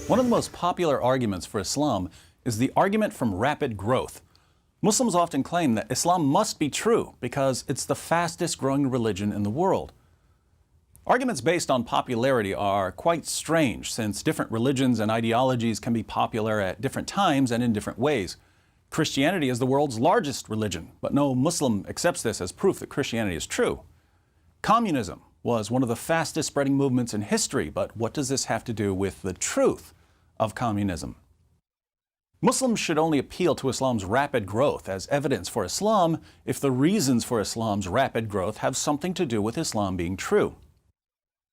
One of the most popular arguments for Islam is the argument from rapid growth. Muslims often claim that Islam must be true because it's the fastest growing religion in the world. Arguments based on popularity are quite strange, since different religions and ideologies can be popular at different times and in different ways. Christianity is the world's largest religion, but no Muslim accepts this as proof that Christianity is true. Communism was one of the fastest spreading movements in history, but what does this have to do with the truth of communism? Muslims should only appeal to Islam's rapid growth as evidence for Islam if the reasons for Islam's rapid growth have something to do with Islam being true.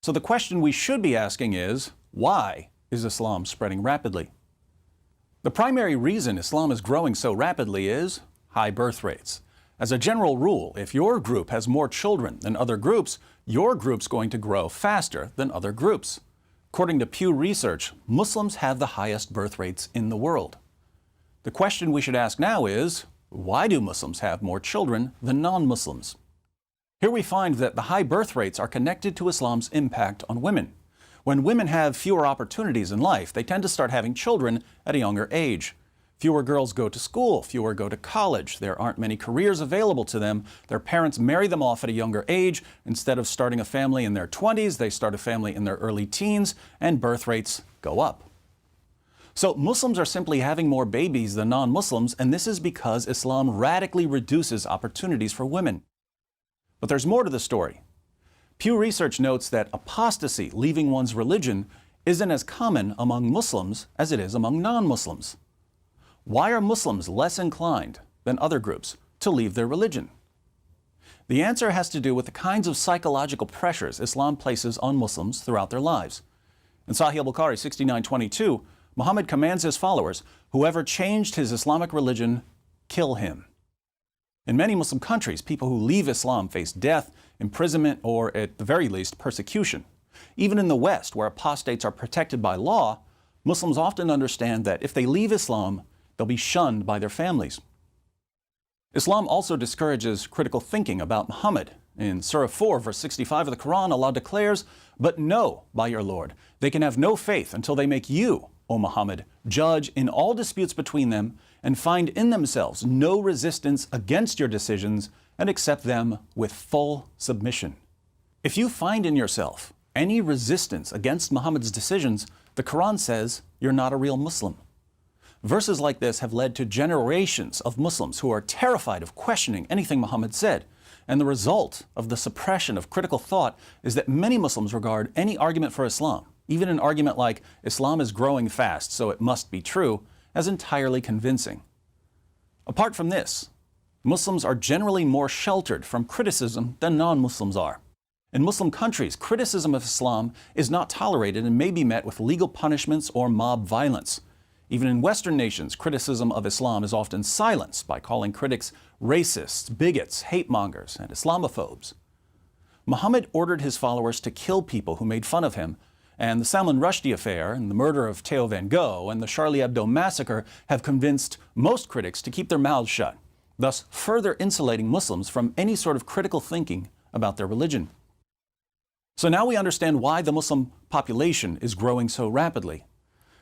So the question we should be asking is, why is Islam spreading rapidly? The primary reason Islam is growing so rapidly is high birth rates. As a general rule, if your group has more children than other groups, your group's going to grow faster than other groups. According to Pew Research, Muslims have the highest birth rates in the world. The question we should ask now is, why do Muslims have more children than non-Muslims? Here we find that the high birth rates are connected to Islam's impact on women. When women have fewer opportunities in life, they tend to start having children at a younger age. Fewer girls go to school, fewer go to college, there aren't many careers available to them, their parents marry them off at a younger age. Instead of starting a family in their 20s, they start a family in their early teens, and birth rates go up. So Muslims are simply having more babies than non-Muslims, and this is because Islam radically reduces opportunities for women. But there's more to the story. Pew Research notes that apostasy, leaving one's religion, isn't as common among Muslims as it is among non-Muslims. Why are Muslims less inclined than other groups to leave their religion? The answer has to do with the kinds of psychological pressures Islam places on Muslims throughout their lives. In Sahih al-Bukhari 69:22, Muhammad commands his followers, whoever changed his Islamic religion, kill him. In many Muslim countries, people who leave Islam face death, imprisonment, or at the very least, persecution. Even in the West, where apostates are protected by law, Muslims often understand that if they leave Islam, they'll be shunned by their families. Islam also discourages critical thinking about Muhammad. In Surah 4, verse 65 of the Quran, Allah declares, "But know by your Lord, they can have no faith until they make you, O Muhammad, judge in all disputes between them and find in themselves no resistance against your decisions and accept them with full submission." If you find in yourself any resistance against Muhammad's decisions, the Quran says you're not a real Muslim. Verses like this have led to generations of Muslims who are terrified of questioning anything Muhammad said. And the result of the suppression of critical thought is that many Muslims regard any argument for Islam, even an argument like Islam is growing fast, so it must be true, as entirely convincing. Apart from this, Muslims are generally more sheltered from criticism than non-Muslims are. In Muslim countries, criticism of Islam is not tolerated and may be met with legal punishments or mob violence. Even in Western nations, criticism of Islam is often silenced by calling critics racists, bigots, hate mongers, and Islamophobes. Muhammad ordered his followers to kill people who made fun of him, and the Salman Rushdie affair and the murder of Theo van Gogh and the Charlie Hebdo massacre have convinced most critics to keep their mouths shut, thus further insulating Muslims from any sort of critical thinking about their religion. So now we understand why the Muslim population is growing so rapidly.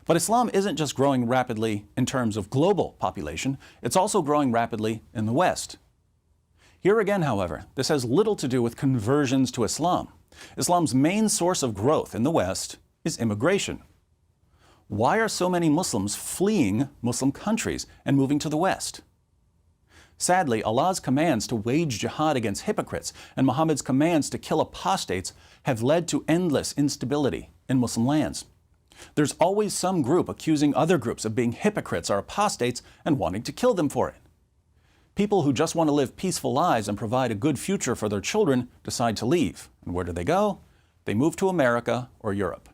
But Islam isn't just growing rapidly in terms of global population, it's also growing rapidly in the West. Here again, however, this has little to do with conversions to Islam. Islam's main source of growth in the West is immigration. Why are so many Muslims fleeing Muslim countries and moving to the West? Sadly, Allah's commands to wage jihad against hypocrites and Muhammad's commands to kill apostates have led to endless instability in Muslim lands. There's always some group accusing other groups of being hypocrites or apostates and wanting to kill them for it. People who just want to live peaceful lives and provide a good future for their children decide to leave. And where do they go? They move to America or Europe.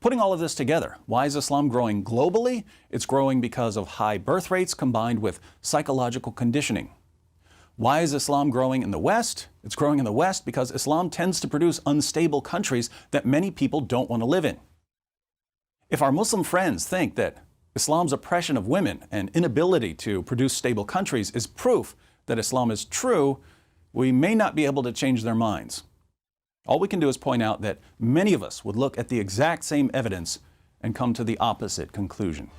Putting all of this together, why is Islam growing globally? It's growing because of high birth rates combined with psychological conditioning. Why is Islam growing in the West? It's growing in the West because Islam tends to produce unstable countries that many people don't want to live in. If our Muslim friends think that Islam's oppression of women and inability to produce stable countries is proof that Islam is true, we may not be able to change their minds. All we can do is point out that many of us would look at the exact same evidence and come to the opposite conclusion.